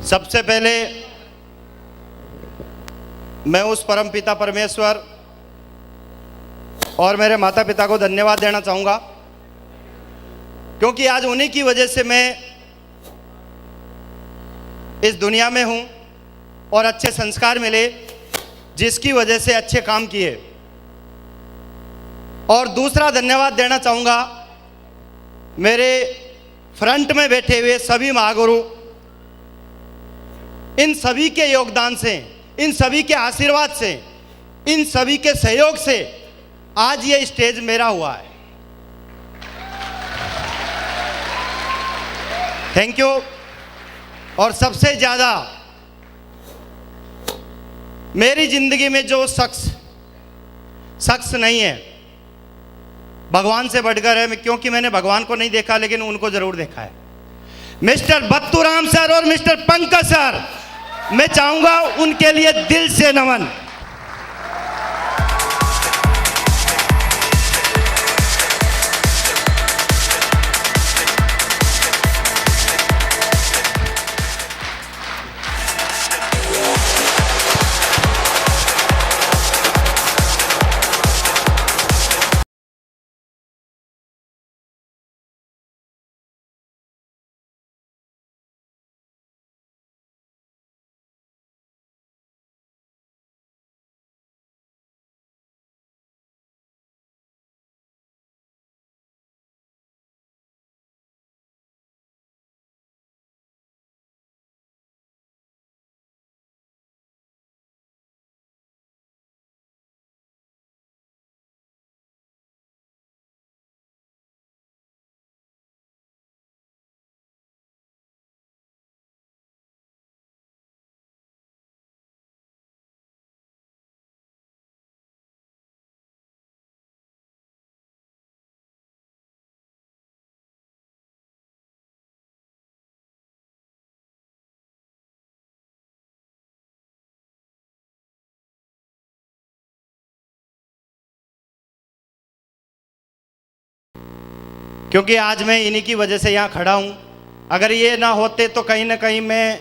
सबसे पहले मैं उस परमपिता परमेश्वर और मेरे माता पिता को धन्यवाद देना चाहूँगा, क्योंकि आज उन्हीं की वजह से मैं इस दुनिया में हूँ और अच्छे संस्कार मिले, जिसकी वजह से अच्छे काम किए। और दूसरा धन्यवाद देना चाहूँगा मेरे फ्रंट में बैठे हुए सभी महागुरु, इन सभी के योगदान से, इन सभी के आशीर्वाद से, इन सभी के सहयोग से आज ये स्टेज मेरा हुआ है। Thank you. और सबसे ज़्यादा मेरी जिंदगी में जो शख्स नहीं है, भगवान से बढ़कर है, क्योंकि मैंने भगवान को नहीं देखा लेकिन उनको जरूर देखा है। मिस्टर बत्तूराम सर और मिस्टर पंकज सर, मैं चाहूंगा उनके लिए दिल से नमन। क्योंकि आज मैं इन्हीं की वजह से यहाँ खड़ा हूँ। अगर ये ना होते तो कहीं ना कहीं मैं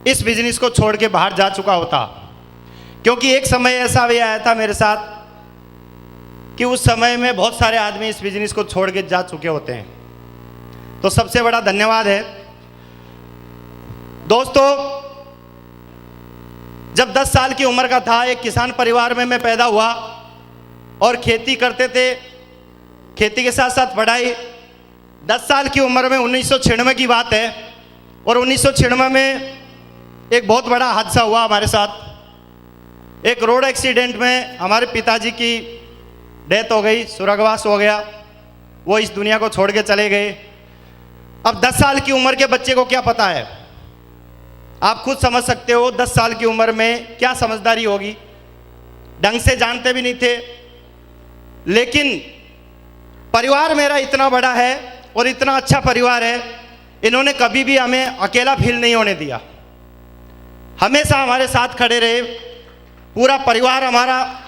इस बिजनेस को छोड़ के बाहर जा चुका होता, क्योंकि एक समय ऐसा भी आया था मेरे साथ कि उस समय में बहुत सारे आदमी इस बिजनेस को छोड़ के जा चुके होते हैं। तो सबसे बड़ा धन्यवाद है दोस्तों। जब 10 साल की उम्र का था, एक किसान परिवार में मैं पैदा हुआ और खेती करते थे, खेती के साथ साथ पढ़ाई। 10 साल की उम्र में 1996 की बात है, और 1996 में एक बहुत बड़ा हादसा हुआ हमारे साथ। एक रोड एक्सीडेंट में हमारे पिताजी की डेथ हो गई, स्वर्गवास हो गया, वो इस दुनिया को छोड़ के चले गए। अब 10 साल की उम्र के बच्चे को क्या पता है, आप खुद समझ सकते हो 10 साल की उम्र में क्या समझदारी होगी। ढंग से जानते भी नहीं थे, लेकिन परिवार मेरा इतना बड़ा है और इतना अच्छा परिवार है, इन्होंने कभी भी हमें अकेला फील नहीं होने दिया। हमेशा हमारे साथ खड़े रहे, पूरा परिवार हमारा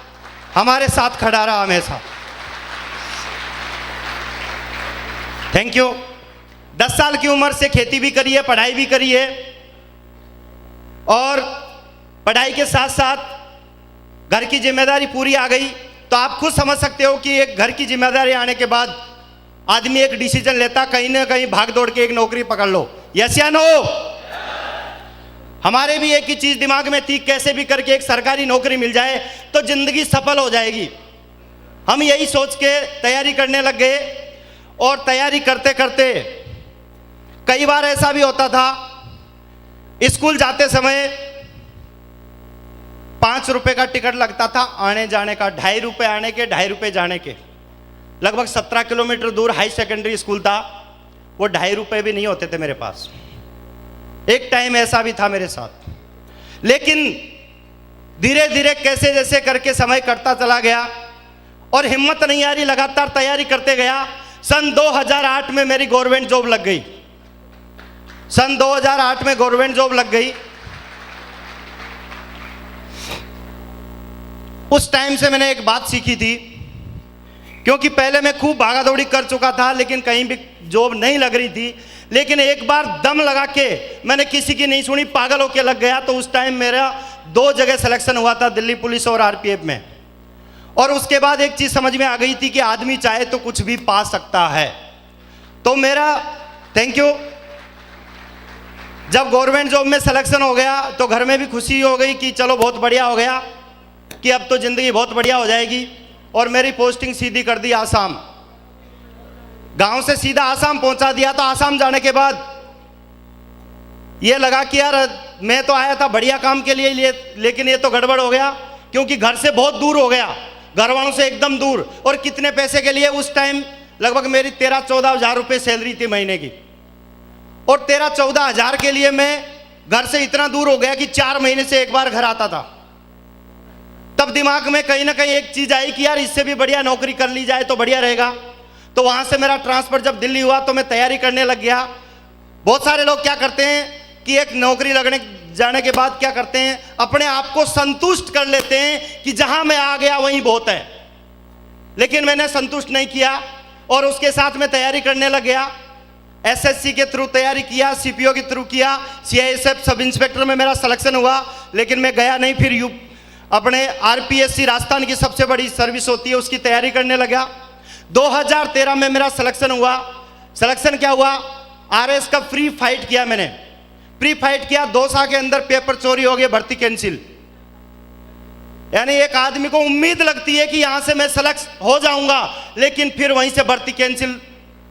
हमारे साथ खड़ा रहा हमेशा। Thank you. 10 साल की उम्र से खेती भी करी है, पढ़ाई भी करी है, और पढ़ाई के साथ साथ घर की जिम्मेदारी पूरी आ गई। तो आप खुद समझ सकते हो कि एक घर की जिम्मेदारी आने के बाद आदमी एक डिसीजन लेता, कहीं ना कहीं भाग दौड़ के एक नौकरी पकड़ लो। यस या नो? हमारे भी एक ही चीज दिमाग में थी, कैसे भी करके एक सरकारी नौकरी मिल जाए तो जिंदगी सफल हो जाएगी। हम यही सोच के तैयारी करने लग गए, और तैयारी करते करते कई बार ऐसा भी होता था, स्कूल जाते समय 5 रुपए का टिकट लगता था आने जाने का, 2.5 रुपये आने के, 2.5 रुपये जाने के। लगभग 17 किलोमीटर दूर हाई सेकेंडरी स्कूल था, वो 2.5 रुपये भी नहीं होते थे मेरे पास। एक टाइम ऐसा भी था मेरे साथ, लेकिन धीरे धीरे कैसे जैसे करके समय कटता चला गया और हिम्मत नहीं आ रही, लगातार तैयारी करते गया। सन 2008 में मेरी गवर्नमेंट जॉब लग गई। सन 2008 में गवर्नमेंट जॉब लग गई। उस टाइम से मैंने एक बात सीखी थी, क्योंकि पहले मैं खूब भागा दौड़ी कर चुका था, लेकिन कहीं भी जॉब नहीं लग रही थी। लेकिन एक बार दम लगा के मैंने किसी की नहीं सुनी, पागल होके लग गया। तो उस टाइम मेरा 2 जगह सिलेक्शन हुआ था, दिल्ली पुलिस और आरपीएफ में। और उसके बाद एक चीज़ समझ में आ गई थी कि आदमी चाहे तो कुछ भी पा सकता है। तो मेरा थैंक यू, जब गवर्नमेंट जॉब में सिलेक्शन हो गया तो घर में भी खुशी हो गई कि चलो बहुत बढ़िया हो गया, कि अब तो ज़िंदगी बहुत बढ़िया हो जाएगी। और मेरी पोस्टिंग सीधी कर दी आसाम, गांव से सीधा आसाम पहुंचा दिया। तो आसाम जाने के बाद ये लगा कि यार मैं तो आया था बढ़िया काम के लिए, लेकिन ये तो गड़बड़ हो गया, क्योंकि घर से बहुत दूर हो गया, घर वालों से एकदम दूर। और कितने पैसे के लिए? उस टाइम लगभग मेरी 13-14 हज़ार रुपये सैलरी थी महीने की, और 13-14 हज़ार के लिए मैं घर से इतना दूर हो गया कि 4 महीने से एक बार घर आता था। तब दिमाग में कहीं ना कहीं एक चीज़ आई कि यार इससे भी बढ़िया नौकरी कर ली जाए तो बढ़िया रहेगा। तो वहाँ से मेरा ट्रांसफ़र जब दिल्ली हुआ तो मैं तैयारी करने लग गया। बहुत सारे लोग क्या करते हैं कि एक नौकरी लगने जाने के बाद क्या करते हैं, अपने आप को संतुष्ट कर लेते हैं कि जहाँ मैं आ गया वहीं बहुत है। लेकिन मैंने संतुष्ट नहीं किया और उसके साथ में तैयारी करने लग गया। एसएससी के थ्रू तैयारी किया, सीपीओ के थ्रू किया, सीआईएसएफ सब इंस्पेक्टर में मेरा सिलेक्शन हुआ, लेकिन मैं गया नहीं। फिर अपने आरपीएससी राजस्थान की सबसे बड़ी सर्विस होती है, उसकी तैयारी करने लगा। 2013 में मेरा सिलेक्शन हुआ। सिलेक्शन क्या हुआ, आरएस का फ्री फाइट किया मैंने, प्री फाइट किया। 2 साल के अंदर पेपर चोरी हो गए, भर्ती कैंसिल। यानी एक आदमी को उम्मीद लगती है कि यहां से मैं सेलेक्ट हो जाऊंगा, लेकिन फिर वहीं से भर्ती कैंसिल,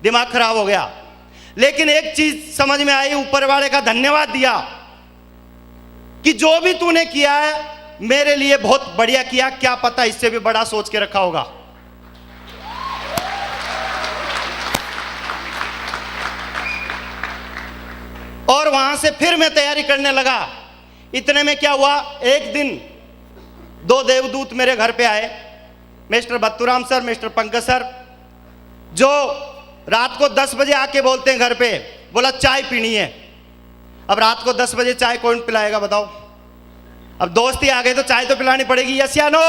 दिमाग खराब हो गया। लेकिन एक चीज समझ में आई, ऊपर वाले का धन्यवाद दिया कि जो भी तूने किया है मेरे लिए बहुत बढ़िया किया, क्या पता इससे भी बड़ा सोच के रखा होगा। और वहां से फिर मैं तैयारी करने लगा। इतने में क्या हुआ, एक दिन 2 देवदूत मेरे घर पे आए, mister Batturam sir, mister Pankaj sir, जो रात को 10 बजे आके बोलते हैं घर पे, बोला चाय पीनी है। अब रात को 10 बजे चाय कौन पिलाएगा बताओ? अब दोस्त ही आ गए तो चाय तो पिलानी पड़ेगी, यस या नो?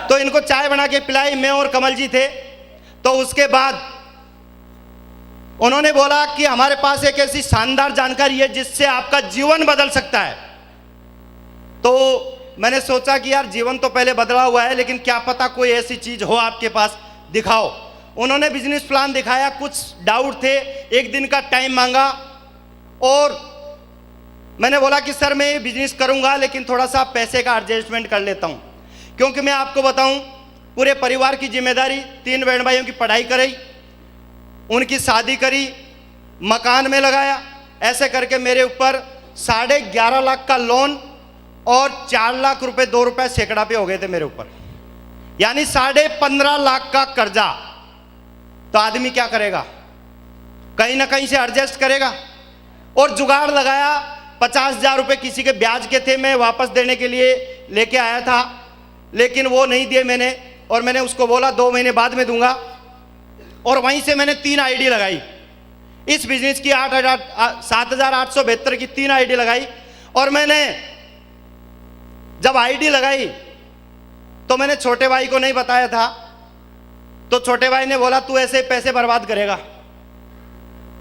तो इनको चाय बना के पिलाई, मैं और कमल जी थे। तो उसके बाद उन्होंने बोला कि हमारे पास एक ऐसी शानदार जानकारी है जिससे आपका जीवन बदल सकता है। तो मैंने सोचा कि यार जीवन तो पहले बदला हुआ है, लेकिन क्या पता कोई ऐसी चीज हो आपके पास, दिखाओ। उन्होंने बिजनेस प्लान दिखाया, कुछ डाउट थे, 1 दिन का टाइम मांगा। और मैंने बोला कि सर मैं ये बिजनेस करूंगा, लेकिन थोड़ा सा पैसे का एडजस्टमेंट कर लेता हूं, क्योंकि मैं आपको बताऊं पूरे परिवार की जिम्मेदारी, 3 बहन भाइयों की पढ़ाई कराई, उनकी शादी करी, मकान में लगाया। ऐसे करके मेरे ऊपर 11.5 लाख का लोन और 4 लाख रुपए 2 रुपए सैकड़ा पे हो गए थे मेरे ऊपर, यानी 15.5 लाख का कर्जा। तो आदमी क्या करेगा, कहीं ना कहीं से एडजस्ट करेगा। और जुगाड़ लगाया, 50,000 रुपये किसी के ब्याज के थे, मैं वापस देने के लिए लेके आया था, लेकिन वो नहीं दिए मैंने। और मैंने उसको बोला 2 महीने बाद में दूंगा। और वहीं से मैंने 3 आईडी लगाई इस बिजनेस की, 7,872 की 3 आईडी लगाई। और मैंने जब आईडी लगाई तो मैंने छोटे भाई को नहीं बताया था। तो छोटे भाई ने बोला तू ऐसे पैसे बर्बाद करेगा,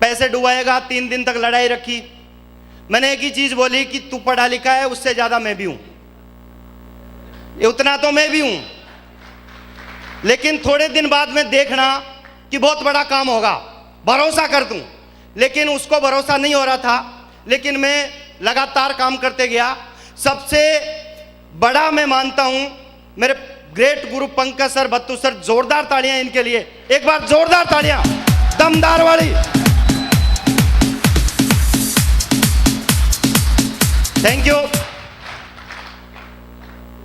पैसे डुबाएगा। 3 दिन तक लड़ाई रखी। मैंने एक ही चीज बोली कि तू पढ़ा लिखा है, उससे ज्यादा मैं भी हूं, उतना तो मैं भी हूं, लेकिन थोड़े दिन बाद में देखना कि बहुत बड़ा काम होगा, भरोसा कर दूं। लेकिन उसको भरोसा नहीं हो रहा था, लेकिन मैं लगातार काम करते गया। सबसे बड़ा मैं मानता हूं मेरे ग्रेट गुरु पंकज सर, बत्तू सर, जोरदार तालियां इनके लिए, एक बार जोरदार तालियां दमदार वाली। Thank you.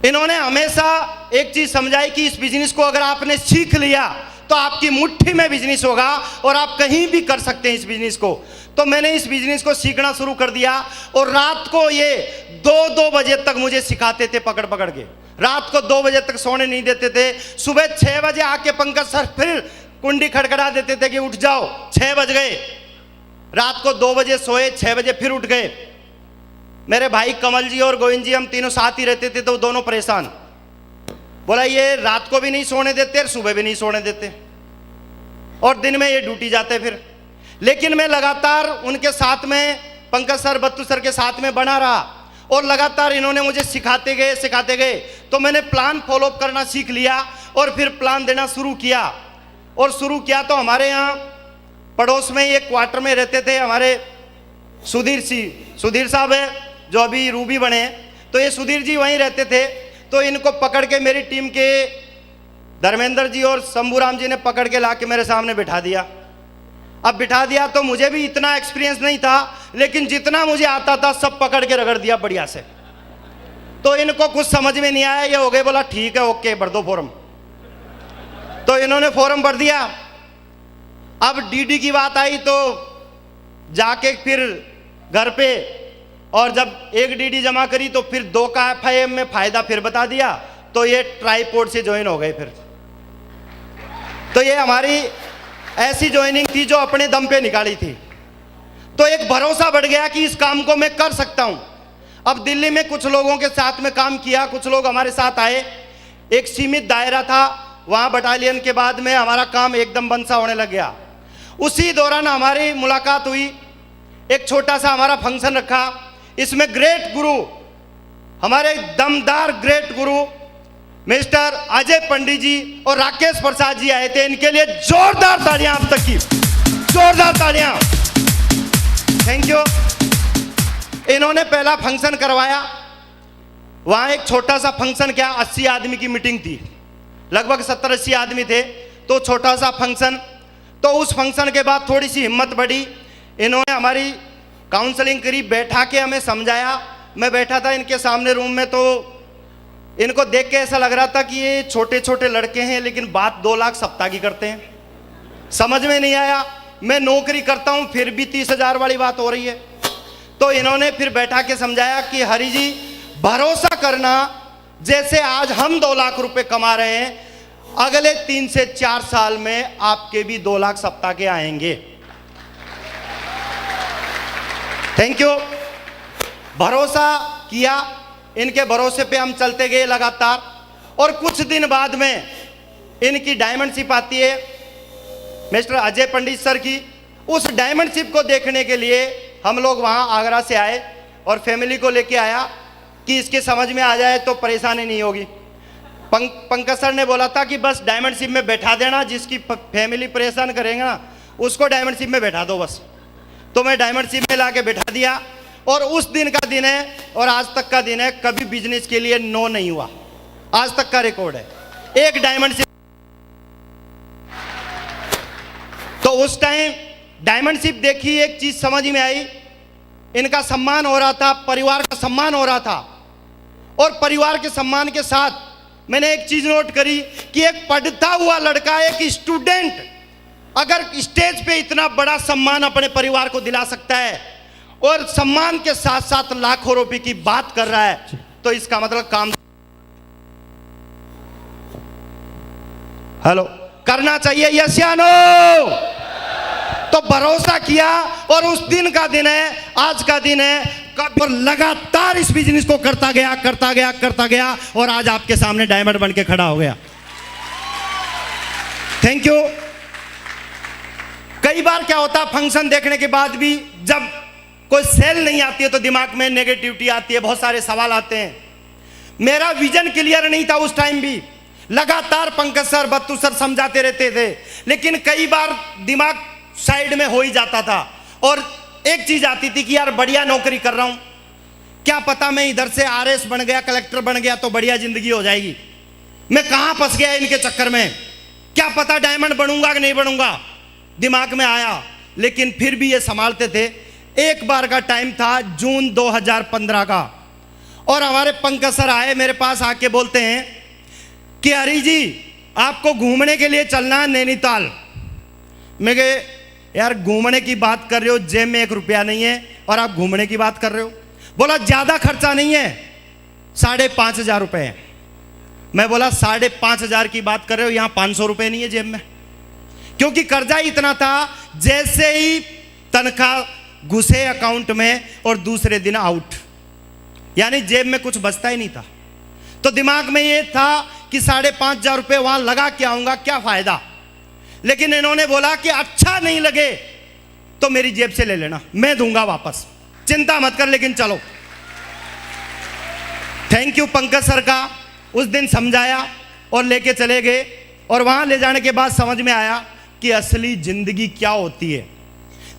इन्होंने हमेशा एक चीज समझाई कि इस बिजनेस को अगर आपने सीख लिया तो आपकी मुट्ठी में बिजनेस होगा और आप कहीं भी कर सकते हैं इस बिजनेस को। तो मैंने इस बिजनेस को सीखना शुरू कर दिया और रात को ये 2-2 बजे तक मुझे सिखाते थे, पकड़ पकड़ के। रात को 2 बजे तक सोने नहीं देते थे। सुबह 6 बजे आके पंकज सर फिर कुंडी खड़खड़ा देते थे कि उठ जाओ, 6 बज गए। रात को 2 बजे सोए, 6 बजे फिर उठ गए। मेरे भाई कमल जी और गोविंद जी, हम तीनों साथ ही रहते थे, तो दोनों परेशान। बोला ये रात को भी नहीं सोने देते और सुबह भी नहीं सोने देते, और दिन में ये ड्यूटी जाते फिर। लेकिन मैं लगातार उनके साथ में, पंकज सर, बत्तू सर के साथ में बना रहा और लगातार इन्होंने मुझे सिखाते गए। तो मैंने प्लान फॉलो करना सीख लिया और फिर प्लान देना शुरू किया। तो हमारे यहाँ पड़ोस में एक क्वार्टर में रहते थे हमारे सुधीर साहब है, जो अभी रूबी बने हैं। तो ये सुधीर जी वहीं रहते थे। तो इनको पकड़ के मेरी टीम के धर्मेंद्र जी और शंभूराम जी ने पकड़ के ला के मेरे सामने बिठा दिया। अब बिठा दिया तो मुझे भी इतना एक्सपीरियंस नहीं था, लेकिन जितना मुझे आता था सब पकड़ के रगड़ दिया बढ़िया से। तो इनको कुछ समझ में नहीं आया, ये हो गए, बोला ठीक है ओके भर दो फॉर्म। तो इन्होंने फॉर्म भर दिया। अब डीडी की बात आई तो जाके फिर घर पे, और जब एक डीडी जमा करी तो फिर 2 का एफआईएम में फायदा फिर बता दिया। तो ये ट्राईपोर्ट से ज्वाइन हो गए फिर। तो ये हमारी ऐसी ज्वाइनिंग थी जो अपने दम पे निकाली थी। तो एक भरोसा बढ़ गया कि इस काम को मैं कर सकता हूं। अब दिल्ली में कुछ लोगों के साथ में काम किया, कुछ लोग हमारे साथ आए, एक सीमित दायरा था वहां बटालियन के बाद में हमारा काम एकदम बंद सा होने लग गया। उसी दौरान हमारी मुलाकात हुई, एक छोटा सा हमारा फंक्शन रखा। इसमें ग्रेट गुरु, हमारे दमदार ग्रेट गुरु मिस्टर अजय पंडित जी और राकेश प्रसाद जी आए थे। इनके लिए जोरदार तालियां, अब तक की जोरदार तालियां, थैंक यू। इन्होंने पहला फंक्शन करवाया। वहां एक छोटा सा फंक्शन, क्या 80 आदमी की मीटिंग थी, लगभग 70-80 आदमी थे। तो छोटा सा फंक्शन। तो उस फंक्शन के बाद थोड़ी सी हिम्मत बढ़ी, इन्होंने हमारी काउंसलिंग करी, बैठा के हमें समझाया। मैं बैठा था इनके सामने रूम में, तो इनको देख के ऐसा लग रहा था कि ये छोटे छोटे लड़के हैं, लेकिन बात 2 लाख सप्ताह की करते हैं। समझ में नहीं आया, मैं नौकरी करता हूं फिर भी 30,000 वाली बात हो रही है। तो इन्होंने फिर बैठा के समझाया कि हरि जी भरोसा करना, जैसे आज हम 2 लाख रुपए कमा रहे हैं, अगले 3 से 4 साल में आपके भी 2 लाख सप्ताह के आएंगे। Thank you. भरोसा किया, इनके भरोसे पे हम चलते गए लगातार। और कुछ दिन बाद में इनकी डायमंडशिप आती है मिस्टर अजय पंडित सर की। उस डायमंडशिप को देखने के लिए हम लोग वहाँ आगरा से आए और फैमिली को लेके आया कि इसके समझ में आ जाए तो परेशानी नहीं होगी। पंकज सर ने बोला था कि बस डायमंडशिप में बैठा देना, जिसकी फैमिली परेशान करेंगे ना उसको डायमंडशिप में बैठा दो बस। तो मैं डायमंडशिप में ला के बैठा दिया। और उस दिन का दिन है और आज तक का दिन है, कभी बिजनेस के लिए नो नहीं हुआ, आज तक का रिकॉर्ड है। एक डायमंडशिप। तो उस टाइम डायमंडशिप देखी, एक चीज समझ में आई, इनका सम्मान हो रहा था, परिवार का सम्मान हो रहा था। और परिवार के सम्मान के साथ मैंने एक चीज नोट करी कि एक पढ़ता हुआ लड़का, एक स्टूडेंट अगर स्टेज पे इतना बड़ा सम्मान अपने परिवार को दिला सकता है और सम्मान के साथ साथ लाखों रुपए की बात कर रहा है, तो इसका मतलब काम हेलो करना चाहिए, यस या नो। तो भरोसा किया और उस दिन का दिन है, आज का दिन है। और लगातार इस बिजनेस को करता गया और आज आपके सामने डायमंड बन के खड़ा हो गया। Thank you. कई बार क्या होता, फंक्शन देखने के बाद भी जब कोई सेल नहीं आती है तो दिमाग में नेगेटिविटी आती है, बहुत सारे सवाल आते हैं। मेरा विजन क्लियर नहीं था उस टाइम भी, लगातार पंकज सर, बत्तू सर समझाते रहते थे, लेकिन कई बार दिमाग साइड में हो ही जाता था। और एक चीज आती थी कि यार बढ़िया नौकरी कर रहा हूं, क्या पता मैं इधर से आरएस बन गया, कलेक्टर बन गया तो बढ़िया जिंदगी हो जाएगी। मैं कहां फंस गया इनके चक्कर में, क्या पता डायमंड बनूंगा कि नहीं बनूंगा, दिमाग में आया। लेकिन फिर भी ये संभालते थे। एक बार का टाइम था जून 2015 का, और हमारे पंकज सर आए मेरे पास, आके बोलते हैं कि हरी जी आपको घूमने के लिए चलना है नैनीताल। मैं कहे यार घूमने की बात कर रहे हो, जेब में 1 रुपया नहीं है और आप घूमने की बात कर रहे हो। बोला ज़्यादा खर्चा नहीं है, 5,500 रुपये है। मैं बोला 5,500 की बात कर रहे हो, यहाँ 500 रुपये नहीं है जेब में, क्योंकि कर्जा ही इतना था। जैसे ही तनख्वाह घुसे अकाउंट में और दूसरे दिन आउट, यानी जेब में कुछ बचता ही नहीं था। तो दिमाग में ये था कि 5,500 रुपये वहां लगा के आऊंगा, क्या फायदा। लेकिन इन्होंने बोला कि अच्छा नहीं लगे तो मेरी जेब से ले लेना, मैं दूंगा वापस, चिंता मत कर, लेकिन चलो। थैंक यू पंकज सर का, उस दिन समझाया और लेके चले गए। और वहां ले जाने के बाद समझ में आया कि असली जिंदगी क्या होती है।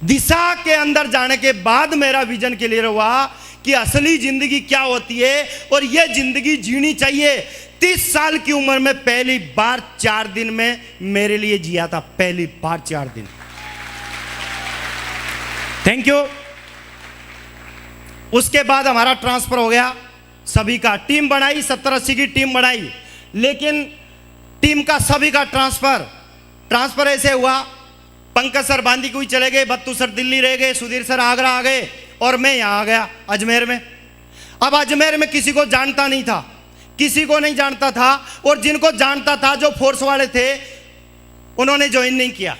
दिशा के अंदर जाने के बाद मेरा विजन क्लियर हुआ कि असली जिंदगी क्या होती है और यह जिंदगी जीनी चाहिए। 30 साल की उम्र में पहली बार 4 दिन में मेरे लिए जिया था, पहली बार 4 दिन। Thank you. उसके बाद हमारा ट्रांसफर हो गया, सभी का टीम बनाई, 70-80 की टीम बनाई, लेकिन टीम का सभी का ट्रांसफर ऐसे हुआ, पंकज सर बांदीकुई चले गए, बत्तू सर दिल्ली रह गए, सुधीर सर आगरा आ गए और मैं यहां आ गया अजमेर में। अब अजमेर में किसी को जानता नहीं था, किसी को नहीं जानता था, और जिनको जानता था जो फोर्स वाले थे उन्होंने ज्वाइन नहीं किया।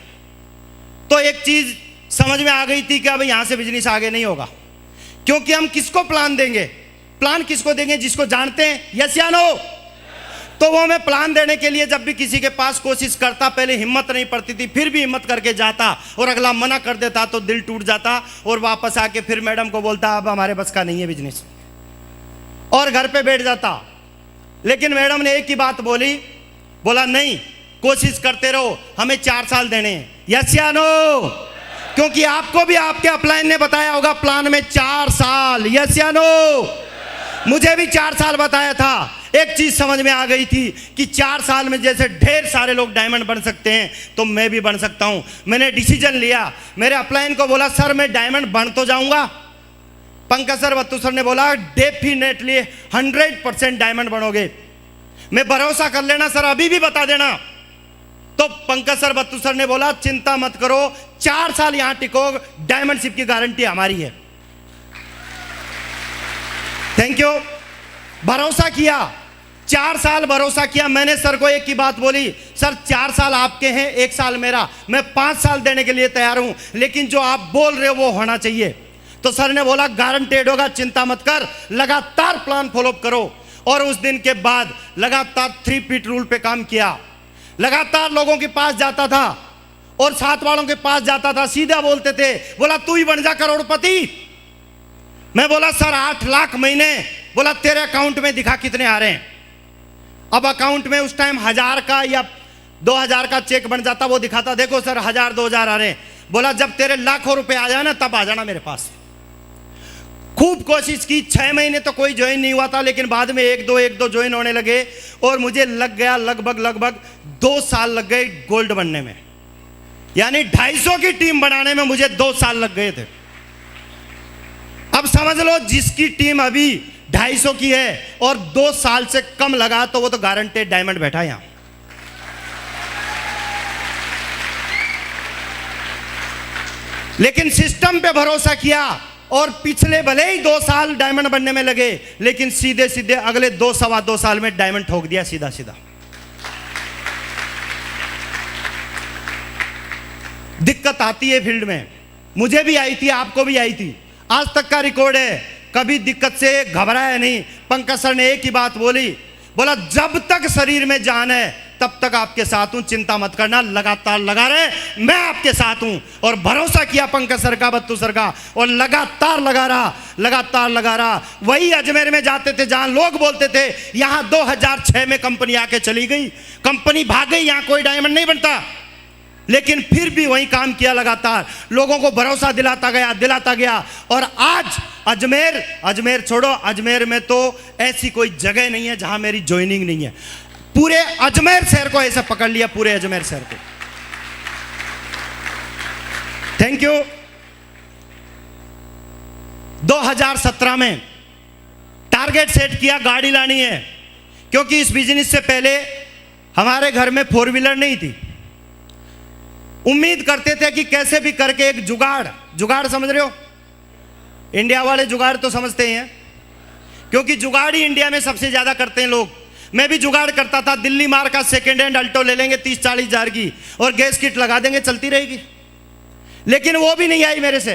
तो एक चीज समझ में आ गई थी कि अब यहां से बिजनेस आगे नहीं होगा, क्योंकि हम किसको प्लान देंगे, प्लान किसको देंगे, जिसको जानते हैं, यस या नो। तो वो मैं प्लान देने के लिए जब भी किसी के पास कोशिश करता, पहले हिम्मत नहीं पड़ती थी, फिर भी हिम्मत करके जाता और अगला मना कर देता तो दिल टूट जाता और वापस आके फिर मैडम को बोलता अब हमारे बस का नहीं है बिजनेस, और घर पे बैठ जाता। लेकिन मैडम ने एक ही बात बोला नहीं, कोशिश करते रहो, हमें 4 साल देने हैं, यस या नो। क्योंकि आपको भी आपके अपलाइन ने बताया होगा प्लान में 4 साल, यस या नो। मुझे भी 4 साल बताया था। एक चीज समझ में आ गई थी कि 4 साल में जैसे ढेर सारे लोग डायमंड बन सकते हैं तो मैं भी बन सकता हूं। मैंने डिसीजन लिया, मेरे अपलाइन को बोला सर मैं डायमंड बन तो जाऊंगा। पंकज सर बत्तू सर ने बोला डेफिनेटली 100% डायमंड बनोगे, मैं भरोसा कर लेना सर, अभी भी बता देना। तो पंकज सर बत्तू सर ने बोला चिंता मत करो, 4 साल यहां टिको, डायमंडशिप की गारंटी हमारी है। Thank you. भरोसा किया, 4 साल भरोसा किया। मैंने सर को एक ही बात बोली, सर 4 साल आपके हैं, 1 साल मेरा, मैं 5 साल देने के लिए तैयार हूं, लेकिन जो आप बोल रहे हो वो होना चाहिए। तो सर ने बोला गारंटेड होगा, चिंता मत कर, लगातार प्लान फॉलो करो। और उस दिन के बाद लगातार 3 फीट रूल पे काम किया, लगातार लोगों के पास जाता था और साथ वालों के पास जाता था, सीधा बोलते थे, बोला तू ही बन जा करोड़पति। मैं बोला सर 8 लाख महीने, बोला तेरे अकाउंट में दिखा कितने आ रहे हैं। अब अकाउंट में उस टाइम 1000 का या 2000 का चेक बन जाता, वो दिखाता, देखो सर 1000 2000 आ रहे हैं। बोला जब तेरे लाखों रुपए आ जाए ना तब आ जाना मेरे पास। खूब कोशिश की, 6 महीने तो कोई ज्वाइन नहीं हुआ था, लेकिन बाद में एक दो ज्वाइन होने लगे और मुझे लग गया लगभग 2 साल लग गए गोल्ड बनने में, यानी 250 की टीम बनाने में मुझे 2 साल लग गए थे। अब समझ लो जिसकी टीम अभी 250 की है और 2 साल से कम लगा तो वो तो गारंटेड डायमंड बैठा यहां। लेकिन सिस्टम पे भरोसा किया और पिछले भले ही 2 साल डायमंड बनने में लगे, लेकिन सीधे सीधे अगले 2-2.25 साल में डायमंड ठोक दिया सीधा सीधा। दिक्कत आती है फील्ड में, मुझे भी आई थी, आपको भी आई थी, आज तक का रिकॉर्ड है, कभी दिक्कत से घबराया नहीं। पंकज सर ने एक ही बात बोला जब तक शरीर में जान है तब तक आपके साथ हूं, चिंता मत करना, लगातार लगा रहे, मैं आपके साथ हूं। और भरोसा किया पंकज सर का, बत्तू सर का, और लगातार लगा रहा। वही अजमेर में जाते थे जहां लोग बोलते थे यहां 2006 में कंपनी आके चली गई, कंपनी भाग गई, यहां कोई डायमंड नहीं बनता, लेकिन फिर भी वही काम किया, लगातार लोगों को भरोसा दिलाता गया। और आज अजमेर छोड़ो, अजमेर में तो ऐसी कोई जगह नहीं है जहां मेरी ज्वाइनिंग नहीं है। पूरे अजमेर शहर को ऐसे पकड़ लिया, पूरे अजमेर शहर को। Thank you. 2017 में टारगेट सेट किया, गाड़ी लानी है, क्योंकि इस बिजनेस से पहले हमारे घर में 4 व्हीलर नहीं थी। उम्मीद करते थे कि कैसे भी करके एक जुगाड़ समझ रहे हो, इंडिया वाले जुगाड़ तो समझते ही हैं, क्योंकि जुगाड़ ही इंडिया में सबसे ज्यादा करते हैं लोग। मैं भी जुगाड़ करता था, दिल्ली मार का सेकेंड हैंड अल्टो ले लेंगे 30-40 हजार की और गैस किट लगा देंगे, चलती रहेगी। लेकिन वो भी नहीं आई मेरे से,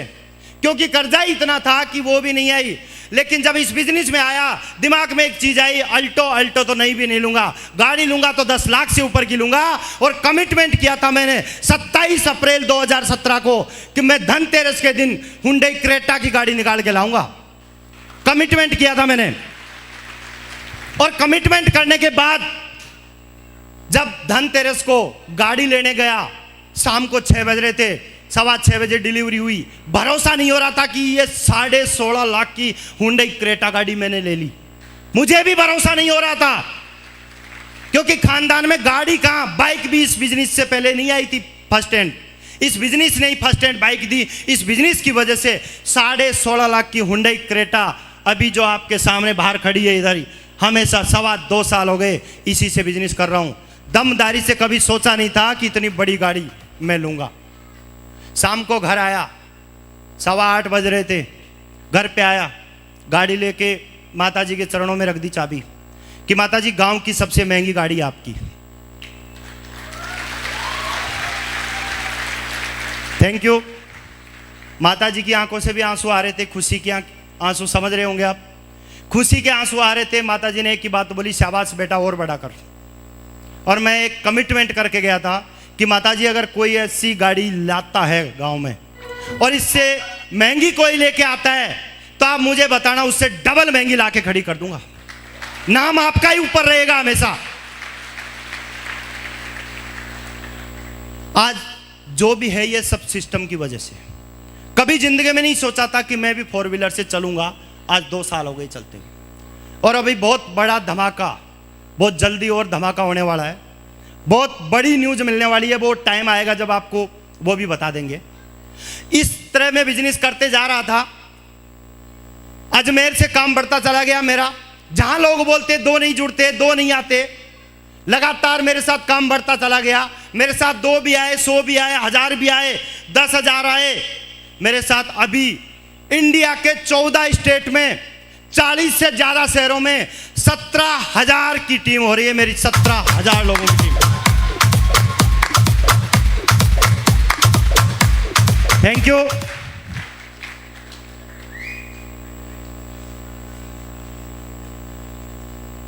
क्योंकि कर्जा ही इतना था कि वो भी नहीं आई। लेकिन जब इस बिजनेस में आया दिमाग में एक चीज आई, अल्टो तो नहीं भी नहीं लूंगा, गाड़ी लूंगा तो 10 लाख से ऊपर की लूंगा। और कमिटमेंट किया था मैंने 27 अप्रैल 2017 को कि मैं धनतेरस के दिन हुंडई क्रेटा की गाड़ी निकाल के लाऊंगा। कमिटमेंट किया था मैंने। और कमिटमेंट करने के बाद जब धनतेरस को गाड़ी लेने गया, शाम को 6 बज रहे थे, 6:15 बजे डिलीवरी हुई। भरोसा नहीं हो रहा था कि ये 16.5 लाख की हुंडई क्रेटा गाड़ी मैंने ले ली। मुझे भी भरोसा नहीं हो रहा था, क्योंकि खानदान में गाड़ी कहां, बाइक भी इस बिजनेस से पहले नहीं आई थी फर्स्ट हैंड। इस बिजनेस ने ही फर्स्ट हैंड बाइक दी। इस बिजनेस की वजह से 16.5 लाख की हुंडई क्रेटा अभी जो आपके सामने बाहर खड़ी है इधर ही, हमेशा 2.25 साल हो गए इसी से बिजनेस कर रहा हूं। दमदारी से कभी सोचा नहीं था कि इतनी बड़ी गाड़ी मैं लूंगा। शाम को घर आया, 8:15 बज रहे थे, घर पे आया, गाड़ी लेके माता जी के चरणों में रख दी चाबी कि माता जी गांव की सबसे महंगी गाड़ी आपकी। Thank you. माता जी की आंखों से भी आंसू आ रहे थे, खुशी के आंसू, समझ रहे होंगे आप, खुशी के आंसू आ रहे थे। माता जी ने एक ही बात बोली, शाबाश बेटा और बड़ा कर। और मैं एक कमिटमेंट करके गया था कि माता जी अगर कोई ऐसी गाड़ी लाता है गांव में और इससे महंगी कोई लेके आता है तो आप मुझे बताना, उससे डबल महंगी लाके खड़ी कर दूंगा। नाम आपका ही ऊपर रहेगा हमेशा। आज जो भी है ये सब सिस्टम की वजह से। कभी जिंदगी में नहीं सोचा था कि मैं भी 4 व्हीलर से चलूंगा। आज 2 साल हो गए चलते हुए। और अभी बहुत बड़ा धमाका, बहुत जल्दी और धमाका होने वाला है। बहुत बड़ी न्यूज मिलने वाली है। वो टाइम आएगा जब आपको वो भी बता देंगे। इस तरह मैं बिजनेस करते जा रहा था। अजमेर से काम बढ़ता चला गया मेरा। जहां लोग बोलते 2 नहीं जुड़ते, 2 नहीं आते, लगातार मेरे साथ काम बढ़ता चला गया। मेरे साथ 2 भी आए, 100 भी आए, 1000 भी आए, 10,000 आए मेरे साथ। अभी इंडिया के 14 स्टेट में 40 से ज्यादा शहरों में 17,000 की टीम हो रही है मेरी। 17,000 लोगों की टीम। Thank you.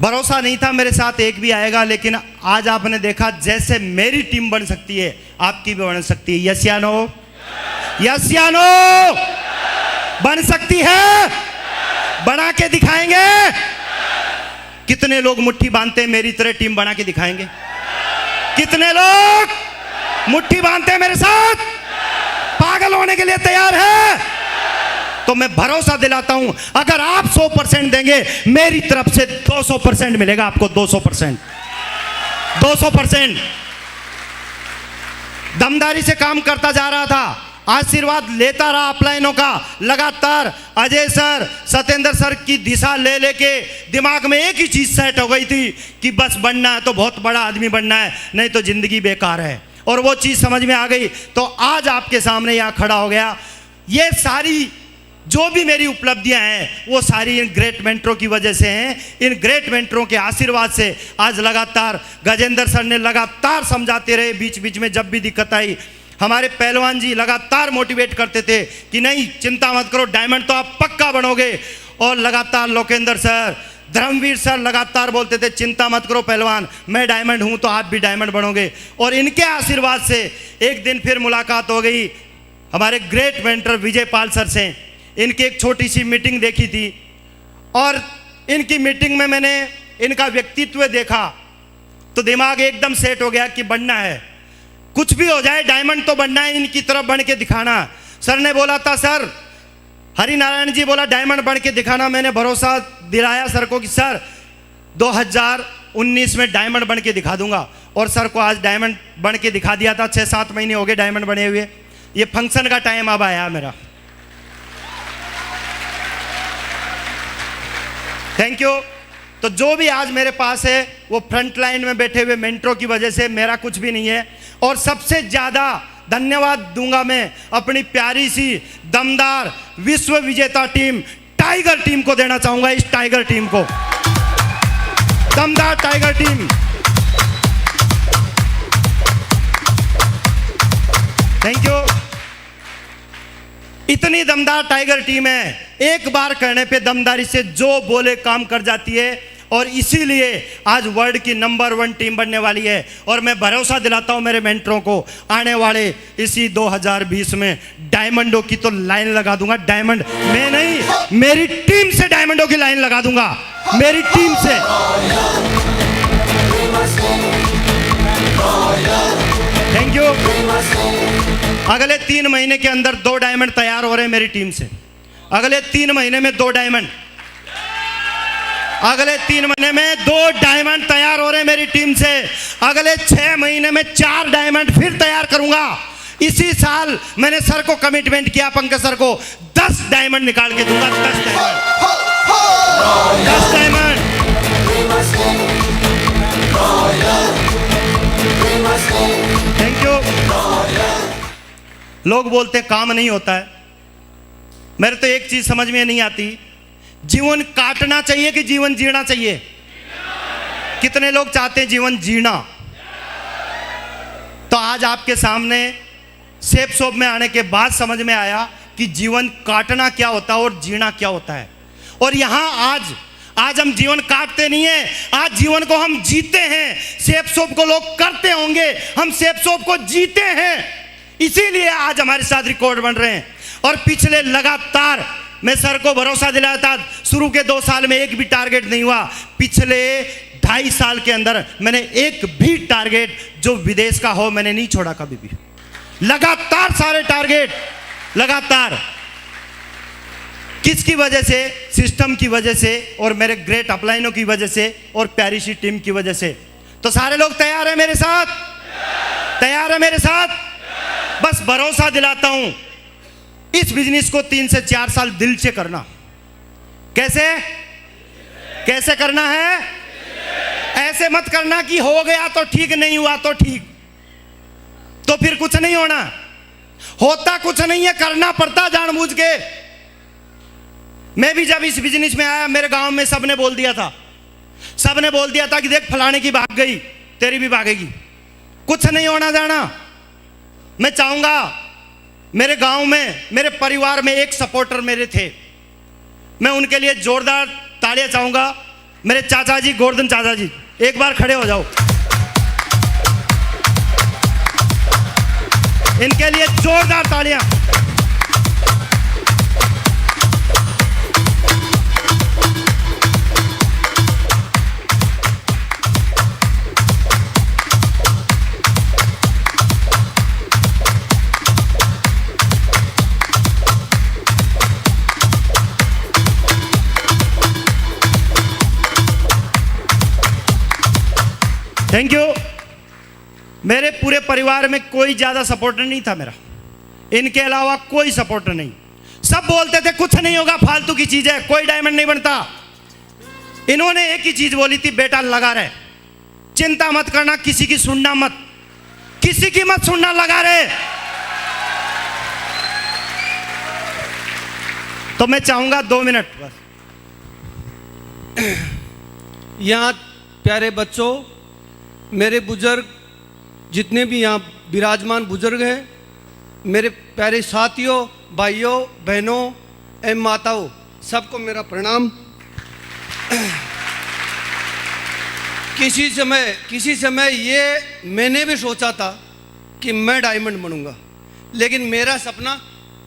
भरोसा नहीं था मेरे साथ एक भी आएगा, लेकिन आज आपने देखा जैसे मेरी टीम बन सकती है, आपकी भी बन सकती है। यस या नो? यस या नो? बन सकती है, बना के दिखाएंगे। कितने लोग मुट्ठी बांधते हैं मेरी तरह टीम बना के दिखाएंगे? कितने लोग मुट्ठी बांधते हैं मेरे साथ, पागल होने के लिए तैयार है? तो मैं भरोसा दिलाता हूं, अगर आप 100% देंगे, मेरी तरफ से 200% मिलेगा आपको। 200%, 200%। दमदारी से काम करता जा रहा था, आशीर्वाद लेता रहा अपलाइनों का लगातार। अजय सर, सत्येंद्र सर की दिशा ले लेके दिमाग में एक ही चीज सेट हो गई थी कि बस बनना है तो बहुत बड़ा आदमी बनना है, नहीं तो जिंदगी बेकार है। और वो चीज समझ में आ गई तो आज आपके सामने यहां खड़ा हो गया। ये सारी जो भी मेरी उपलब्धियां हैं वो सारी इन ग्रेट मेंटरों की वजह से हैं। इन ग्रेट मेंटरों के आशीर्वाद से आज लगातार गजेंद्र सर ने लगातार समझाते रहे, बीच बीच में जब भी दिक्कत आई हमारे पहलवान जी लगातार मोटिवेट करते थे कि नहीं चिंता मत करो, डायमंड तो आप पक्का बनोगे। और लगातार लोकेंद्र सर, धर्मवीर सर लगातार बोलते थे चिंता मत करो पहलवान, मैं डायमंड हूं तो आप भी डायमंड बनोगे। और इनके आशीर्वाद से एक दिन फिर मुलाकात हो गई हमारे great mentor Vijay Pal sir से। इनकी एक छोटी सी मीटिंग देखी थी और इनकी मीटिंग में मैंने इनका व्यक्तित्व देखा तो दिमाग एकदम सेट हो गया कि बनना है, कुछ भी हो जाए डायमंड तो बनना है, इनकी तरफ बन के दिखाना। सर ने बोला था, सर हरि नारायण जी बोला डायमंड बन के दिखाना। मैंने भरोसा दिलाया सर को कि सर 2019 में डायमंड बन के दिखा दूंगा। और सर को आज डायमंड बन के दिखा दिया था। 6-7 महीने हो गए डायमंड बने हुए। ये फंक्शन का टाइम अब आया मेरा। Thank you. तो जो भी आज मेरे पास है वो फ्रंट लाइन में बैठे हुए मेंटरों की वजह से, मेरा कुछ भी नहीं है। और सबसे ज्यादा धन्यवाद दूंगा मैं अपनी प्यारी सी दमदार विश्व विजेता टीम टाइगर टीम को देना चाहूंगा। इस टाइगर टीम को, दमदार टाइगर टीम, थैंक यू। इतनी दमदार टाइगर टीम है एक बार कहने पे दमदारी से जो बोले काम कर जाती है, और इसीलिए आज वर्ल्ड की नंबर 1 टीम बनने वाली है। और मैं भरोसा दिलाता हूं मेरे मेंटरों को, आने वाले इसी 2020 में डायमंडों की तो लाइन लगा दूंगा। डायमंड मैं नहीं, मेरी टीम से डायमंडों की लाइन लगा दूंगा, मेरी टीम से। Thank you. अगले 3 महीने के अंदर 2 डायमंड तैयार हो रहे हैं मेरी टीम से। अगले 3 महीने में 2 डायमंड, अगले 3 महीने में 2 डायमंड तैयार हो रहे हैं मेरी टीम से। अगले 6 महीने में 4 डायमंड फिर तैयार करूंगा। इसी साल मैंने सर को कमिटमेंट किया, पंकज सर को, 10 डायमंड निकाल के दूंगा। 10 डायमंड, 10 डायमंड। Thank you. लोग बोलते काम नहीं होता है, मेरे तो एक चीज समझ में नहीं आती, जीवन काटना चाहिए कि जीवन जीना चाहिए? कितने लोग चाहते हैं जीवन जीना? तो आज आपके सामने सेफ शॉप में आने के बाद समझ में आया कि जीवन काटना क्या होता है और जीना क्या होता है। और यहां आज हम जीवन काटते नहीं है, आज जीवन को हम जीते हैं। सेफ शॉप को लोग करते होंगे, हम सेफ शॉप को जीते हैं, इसीलिए आज हमारे साथ रिकॉर्ड बन रहे हैं। और पिछले लगातार मैं सर को भरोसा दिलाया था, शुरू के 2 साल में एक भी टारगेट नहीं हुआ। पिछले 2.5 साल के अंदर मैंने एक भी टारगेट जो विदेश का हो मैंने नहीं छोड़ा कभी भी। लगातार सारे टारगेट, लगातार। किसकी वजह से? सिस्टम की वजह से और मेरे ग्रेट अपलाइनों की वजह से और प्यारी सी टीम की वजह से। तो सारे लोग तैयार है मेरे साथ? तैयार है मेरे साथ? बस भरोसा दिलाता हूं, इस बिजनेस को 3 से 4 साल दिल से करना। कैसे कैसे करना है? ऐसे मत करना कि हो गया तो ठीक, नहीं हुआ तो ठीक, तो फिर कुछ नहीं होना। होता कुछ नहीं है, करना पड़ता जानबूझ के। मैं भी जब इस बिजनेस में आया, मेरे गांव में सबने बोल दिया था, सबने बोल दिया था कि देख फलाने की भाग गई, तेरी भी भागेगी, कुछ नहीं होना जाना। मैं चाहूंगा मेरे गांव में, मेरे परिवार में एक सपोर्टर मेरे थे, मैं उनके लिए जोरदार तालियां चाहूंगा। मेरे चाचा जी, गोवर्धन चाचा जी, एक बार खड़े हो जाओ, इनके लिए जोरदार तालियां। Thank you. मेरे पूरे परिवार में कोई ज़्यादा सपोर्टर नहीं था मेरा, इनके अलावा कोई सपोर्टर नहीं। सब बोलते थे कुछ नहीं होगा, फालतू की चीज़ है, कोई डायमंड नहीं बनता। इन्होंने एक ही चीज़ बोली थी, बेटा लगा रहे, चिंता मत करना, किसी की सुनना मत, किसी की मत सुनना, लगा रहे। तो मैं चाहूंगा 2 मिनट बस। यहाँ प्यारे बच्चों, मेरे बुजुर्ग, जितने भी यहाँ विराजमान बुजुर्ग हैं, मेरे प्यारे साथियों, भाइयों, बहनों एवं माताओं, सबको मेरा प्रणाम। किसी समय ये मैंने भी सोचा था कि मैं डायमंड बनूंगा, लेकिन मेरा सपना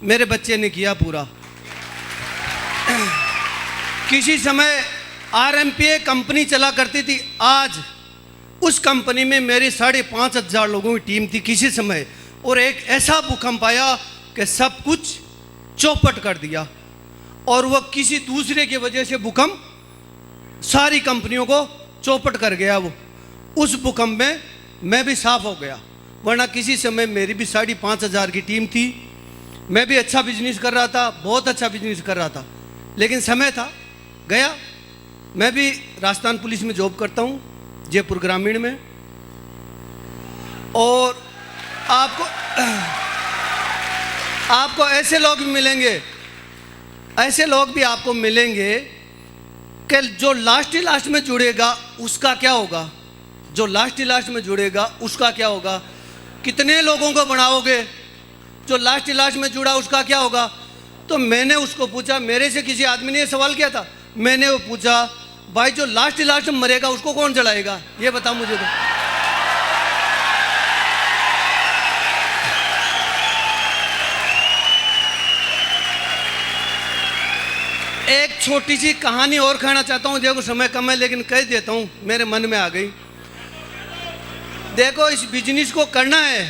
मेरे बच्चे ने किया पूरा। किसी समय RMPA कंपनी चला करती थी, आज उस कंपनी में मेरी 5,500 लोगों की टीम थी किसी समय, और एक ऐसा भूकंप आया कि सब कुछ चौपट कर दिया। और वह किसी दूसरे की वजह से भूकंप सारी कंपनियों को चौपट कर गया। वो उस भूकंप में मैं भी साफ हो गया, वरना किसी समय मेरी भी 5,500 की टीम थी, मैं भी अच्छा बिजनेस कर रहा था, बहुत अच्छा बिजनेस कर रहा था, लेकिन समय था गया। मैं भी राजस्थान पुलिस में जॉब करता हूँ, जयपुर ग्रामीण में। और आपको ऐसे लोग भी मिलेंगे, ऐसे लोग भी आपको मिलेंगे कि जो लास्ट में जुड़ेगा उसका क्या होगा, जो लास्ट में जुड़ेगा उसका क्या होगा। कितने लोगों को बनाओगे? जो लास्ट में जुड़ा उसका क्या होगा? तो मैंने उसको पूछा, मेरे से किसी आदमी ने ये सवाल किया था, मैंने वो पूछा भाई जो लास्ट में मरेगा उसको कौन जलाएगा, ये बता मुझे तो। एक छोटी सी कहानी और कहना चाहता हूँ, देखो समय कम है लेकिन कह देता हूँ, मेरे मन में आ गई। देखो इस बिजनेस को करना है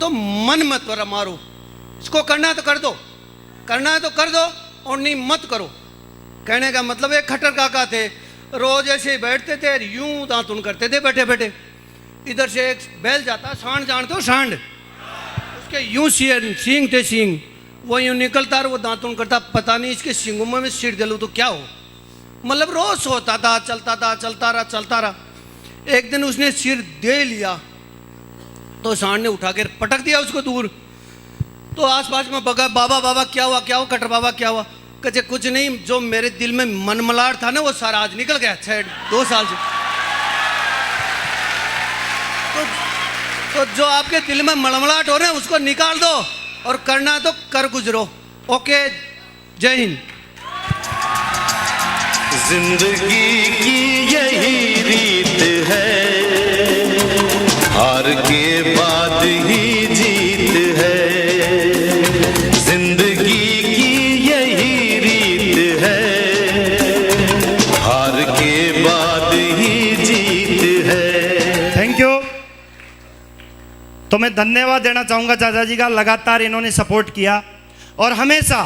तो मन मत मारो, इसको करना है तो कर दो, करना है तो कर दो और नहीं मत करो। कहने का मतलब एक खट्टर काका थे, रोज ऐसे ही बैठते थे, यूं दातुन करते थे बैठे बैठे। इधर से एक बैल जाता, सांड जानते हो सांड, उसके यूं सींग थे सींग, वो यूं निकलता और वो दातुन करता, पता नहीं इसके सींगों में सिर दिलूँ तो क्या हो। मतलब रोज सोता था, चलता रहा। एक दिन उसने सिर दे लिया तो सांड ने उठा के पटक दिया उसको दूर। तो आसपास में बगा, बाबा क्या हुआ कटर बाबा क्या हुआ? कहते कुछ नहीं, जो मेरे दिल में मनमलाहट था ना वो सारा आज निकल गया 2 साल से। तो जो आपके दिल में मलमलाहट हो रहे हैं उसको निकाल दो और करना है तो कर गुजरो। ओके, जय हिंद। जिंदगी की यही रीत है, हार के बाद ही जीत है। जिंदगी की यही रीत है, हार के बाद ही जीत है। Thank you. तो मैं धन्यवाद देना चाहूँगा चाचा जी का, लगातार इन्होंने सपोर्ट किया और हमेशा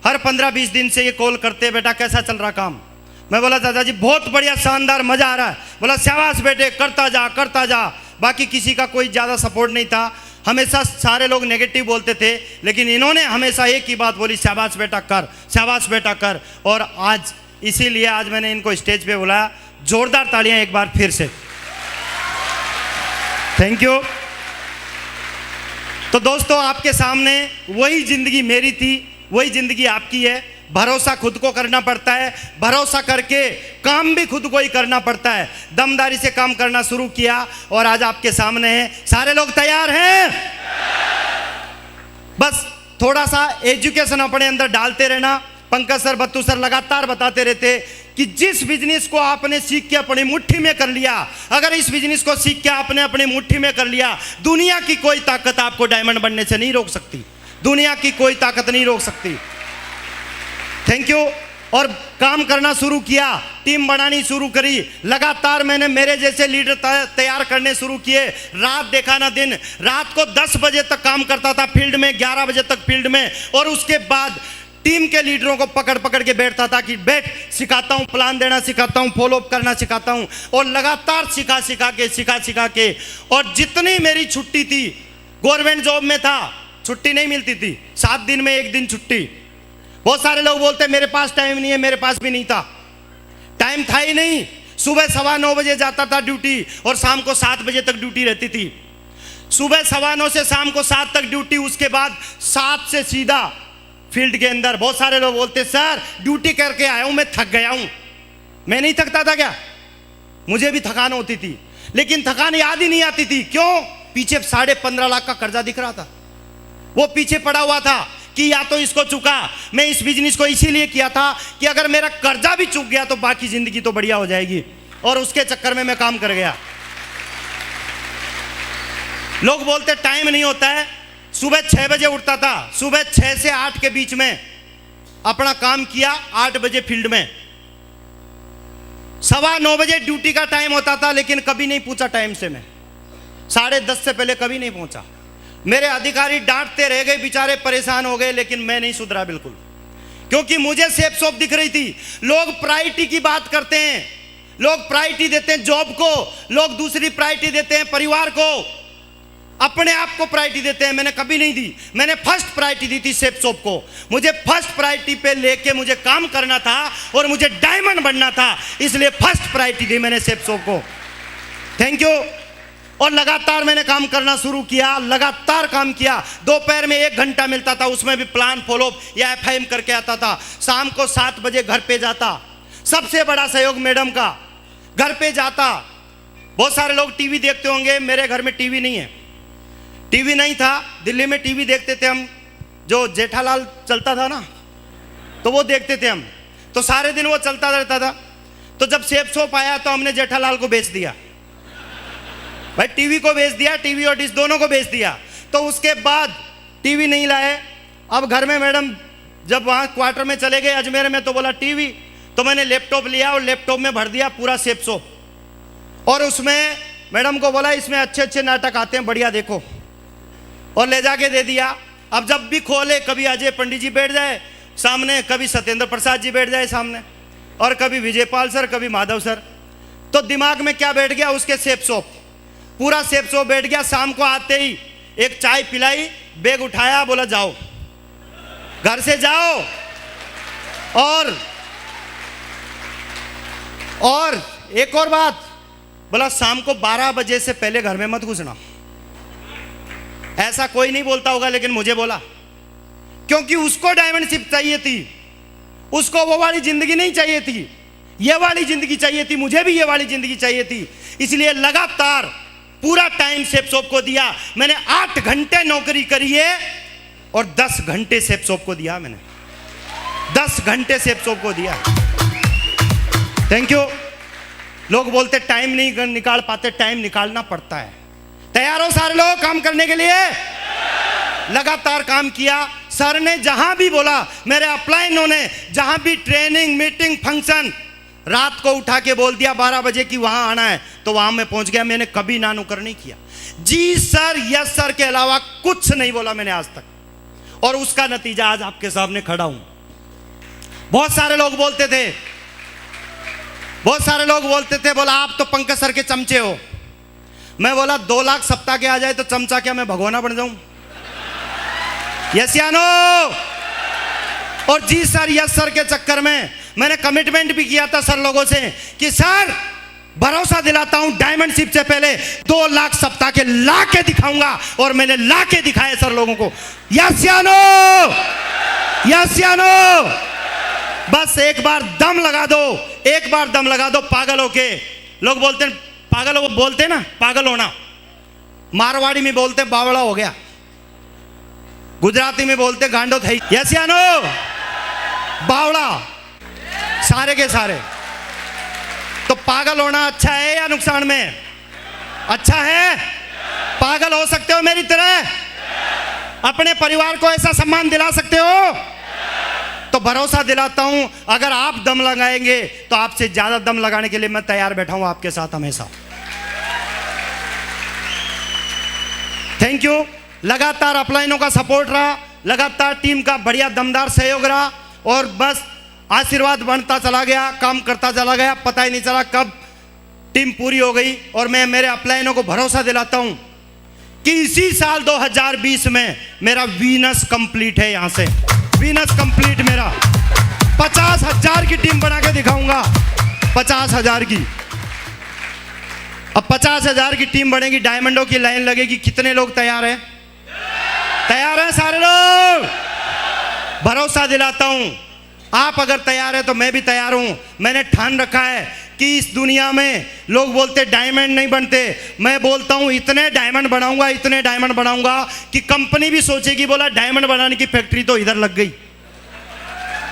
हर 15-20 दिन से ये कॉल करते, बेटा कैसा चल रहा काम। मैं बोला चाचा जी बहुत बढ़िया, शानदार, मज़ा आ रहा है। बोला शाबाश बेटे, करता जा। बाकी किसी का कोई ज़्यादा सपोर्ट नहीं था, हमेशा सारे लोग नेगेटिव बोलते थे, लेकिन इन्होंने हमेशा एक ही बात बोली, शाबाश बेटा कर। और आज इसीलिए आज मैंने इनको स्टेज पे बुलाया। जोरदार तालियां एक बार फिर से। Thank you. तो दोस्तों आपके सामने वही ज़िंदगी मेरी थी, वही ज़िंदगी आपकी है। भरोसा खुद को करना पड़ता है, भरोसा करके काम भी खुद को ही करना पड़ता है। दमदारी से काम करना शुरू किया और आज आपके सामने है। सारे लोग तैयार हैं? बस थोड़ा सा एजुकेशन अपने अंदर डालते रहना। पंकज सर, बत्तू सर लगातार बताते रहते कि जिस बिजनेस को आपने सीख के अपनी मुट्ठी में कर लिया, अगर इस बिजनेस को सीख के आपने अपनी मुट्ठी में कर लिया, दुनिया की कोई ताकत आपको डायमंड बनने से नहीं रोक सकती, दुनिया की कोई ताकत नहीं रोक सकती। Thank you. और काम करना शुरू किया, टीम बनानी शुरू करी, लगातार मैंने मेरे जैसे लीडर तैयार करने शुरू किए। रात देखा ना दिन, रात को 10 बजे तक काम करता था फील्ड में, 11 बजे तक फील्ड में। और उसके बाद टीम के लीडरों को पकड़ के बैठता था कि बैठ, सिखाता हूँ, प्लान देना सिखाता हूँ, फॉलोअप करना सिखाता हूँ। और लगातार सिखा के और जितनी मेरी छुट्टी थी, गवर्नमेंट जॉब में था, छुट्टी नहीं मिलती थी, 7 दिन में 1 दिन छुट्टी। बहुत सारे लोग बोलते मेरे पास टाइम नहीं है, मेरे पास भी नहीं था, टाइम था ही नहीं। सुबह 9:15 बजे जाता था ड्यूटी और शाम को 7 बजे तक ड्यूटी रहती थी। सुबह 9:15 से शाम को 7 तक ड्यूटी, उसके बाद 7 से सीधा फील्ड के अंदर। बहुत सारे लोग बोलते सर ड्यूटी करके आया हूं, मैं थक गया हूं। मैं नहीं थकता था क्या? मुझे भी थकान होती थी, लेकिन थकान याद ही नहीं आती थी। क्यों? पीछे 15.5 लाख का कर्जा दिख रहा था, वो पीछे पड़ा हुआ था कि या तो इसको चुका। मैं इस बिजनेस को इसीलिए किया था कि अगर मेरा कर्जा भी चुक गया तो बाकी जिंदगी तो बढ़िया हो जाएगी, और उसके चक्कर में मैं काम कर गया। लोग बोलते टाइम नहीं होता है। सुबह 6 बजे उठता था, सुबह 6 से 8 के बीच में अपना काम किया, 8 बजे फील्ड में। 9:15 बजे ड्यूटी का टाइम होता था, लेकिन कभी नहीं पूछा टाइम से। मैं 10:30 से पहले कभी नहीं पहुंचा। मेरे अधिकारी डांटते रह गए, बेचारे परेशान हो गए, लेकिन मैं नहीं सुधरा बिल्कुल, क्योंकि मुझे सेफ शॉप दिख रही थी। लोग प्रायोरिटी की बात करते हैं, लोग प्रायोरिटी देते हैं जॉब को, लोग दूसरी प्रायोरिटी देते हैं परिवार को, अपने आप को प्रायोरिटी देते हैं। मैंने कभी नहीं दी, मैंने फर्स्ट प्रायोरिटी दी थी सेफ शॉप को। मुझे फर्स्ट प्रायोरिटी पे लेके मुझे काम करना था और मुझे डायमंड बनना था, इसलिए फर्स्ट प्रायोरिटी दी मैंने सेफ शॉप को। Thank you. और लगातार मैंने काम करना शुरू किया, लगातार काम किया। दोपहर में 1 घंटा मिलता था, उसमें भी प्लान फॉलोअप या FIM करके आता था। शाम को 7 बजे घर पे जाता। सबसे बड़ा सहयोग मैडम का, घर पे जाता। बहुत सारे लोग टीवी देखते होंगे, मेरे घर में टीवी नहीं है, टीवी नहीं था। दिल्ली में टीवी देखते थे हम, जो जेठालाल चलता था ना, तो वो देखते थे हम, तो सारे दिन वो चलता रहता था। तो जब सेप सोप आया तो हमने जेठालाल को बेच दिया भाई, टीवी को बेच दिया, टीवी और डिश दोनों को बेच दिया। तो उसके बाद टीवी नहीं लाए। अब घर में मैडम जब वहाँ क्वार्टर में चले गए अजमेर में, तो बोला टीवी, तो मैंने लैपटॉप लिया और लैपटॉप में भर दिया पूरा सेप सोप, और उसमें मैडम को बोला इसमें अच्छे अच्छे नाटक आते हैं, बढ़िया देखो, और ले जाके दे दिया। अब जब भी खोले, कभी अजय पंडित जी बैठ जाए सामने, कभी सत्येंद्र प्रसाद जी बैठ जाए सामने, और कभी विजयपाल सर, कभी माधव सर। तो दिमाग में क्या बैठ गया, उसके सेप सोप, पूरा सेप सोप बैठ गया। शाम को आते ही एक चाय पिलाई, बैग उठाया, बोला जाओ घर से जाओ, और एक और बात बोला, शाम को 12 बजे से पहले घर में मत घुसना। ऐसा कोई नहीं बोलता होगा, लेकिन मुझे बोला, क्योंकि उसको डायमंड शिप चाहिए थी, उसको वो वाली जिंदगी नहीं चाहिए थी, ये वाली जिंदगी चाहिए थी। मुझे भी ये वाली जिंदगी चाहिए थी, इसलिए लगातार पूरा टाइम सेप सोप को दिया। मैंने 8 घंटे नौकरी करी है और 10 घंटे सेप सोप को दिया। मैंने 10 घंटे सेप सोप को दिया। Thank you. लोग बोलते टाइम नहीं निकाल पाते, टाइम निकालना पड़ता है। तैयार हो सारे लोग काम करने के लिए? लगातार काम किया। सर ने जहां भी बोला, मेरे अपलाइनों ने जहां भी ट्रेनिंग, मीटिंग, फंक्शन, रात को उठा के बोल दिया 12 बजे की वहां आना है, तो वहां मैं पहुंच गया। मैंने कभी ना नुकर नहीं किया। जी सर, यस सर के अलावा कुछ नहीं बोला मैंने आज तक, और उसका नतीजा आज आपके सामने खड़ा हूं। बहुत सारे लोग बोलते थे, बोला आप तो पंकज सर के चमचे हो। मैं बोला 2 लाख सप्ताह के आ जाए तो चमचा क्या मैं भगवाना बन जाऊं? यस या नो? और जी सर, यस सर के चक्कर में मैंने कमिटमेंट भी किया था सर लोगों से कि सर भरोसा दिलाता हूं, डायमंड शिप से पहले 2 लाख सप्ताह के ला के दिखाऊंगा, और मैंने ला के दिखाए सर लोगों को। यस या नो? यस या नो? बस एक बार दम लगा दो, एक बार दम लगा दो। पागल होके लोग बोलते हैं, पागल हो बोलते ना, पागल होना। मारवाड़ी में बोलते बावड़ा हो गया, गुजराती में बोलते गांडो थई। यस या नो? बावड़ा सारे के सारे। तो पागल होना अच्छा है या नुकसान में? अच्छा है। पागल हो सकते हो मेरी तरह, अपने परिवार को ऐसा सम्मान दिला सकते हो, तो भरोसा दिलाता हूं अगर आप दम लगाएंगे तो आपसे ज्यादा दम लगाने के लिए मैं तैयार बैठा हूं आपके साथ हमेशा। Thank you. लगातार अपलाइनों का सपोर्ट रहा, लगातार टीम का बढ़िया दमदार सहयोग रहा, और बस आशीर्वाद बढ़ता चला गया, काम करता चला गया। पता ही नहीं चला कब टीम पूरी हो गई। और मैं मेरे अपलाइनों को भरोसा दिलाता हूं कि इसी साल 2020 में मेरा वीनस कंप्लीट है। यहां से वीनस कंप्लीट मेरा 50,000 की टीम बना के दिखाऊंगा। 50,000 की। अब 50,000 की टीम बनेगी, डायमंडों की लाइन लगेगी। कितने लोग तैयार हैं? तैयार हैं सारे लोग? भरोसा दिलाता हूं, आप अगर तैयार हैं तो मैं भी तैयार हूं। मैंने ठान रखा है कि इस दुनिया में लोग बोलते डायमंड नहीं बनते, मैं बोलता हूं इतने डायमंड बनाऊंगा, इतने डायमंड बनाऊंगा कि कंपनी भी सोचेगी बोला डायमंड बनाने की फैक्ट्री तो इधर लग गई।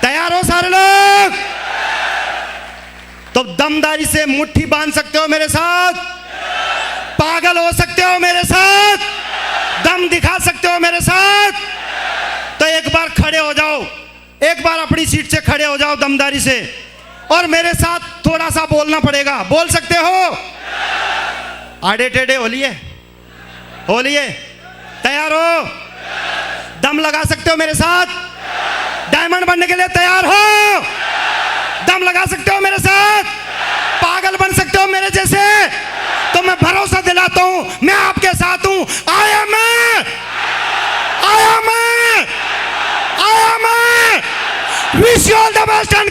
तैयार हो सारे लोग? तो दमदारी से मुट्ठी बांध सकते हो मेरे साथ? पागल हो सकते हो मेरे साथ? दम दिखा सकते हो मेरे साथ? तो एक बार खड़े हो जाओ, एक बार अपनी सीट से खड़े हो जाओ दमदारी से, और मेरे साथ थोड़ा सा बोलना पड़ेगा। बोल सकते हो? आड़े टेढ़े होलिए, होलिए। तैयार हो? दम लगा सकते हो मेरे साथ? डायमंड बनने के लिए तैयार हो? दम लगा सकते हो मेरे साथ? पागल बन सकते हो मेरे जैसे? तो मैं भरोसा दिलाता हूं, मैं आपके साथ हूं। आया मैं, आया मैं, आया मैं। Wish you all the best and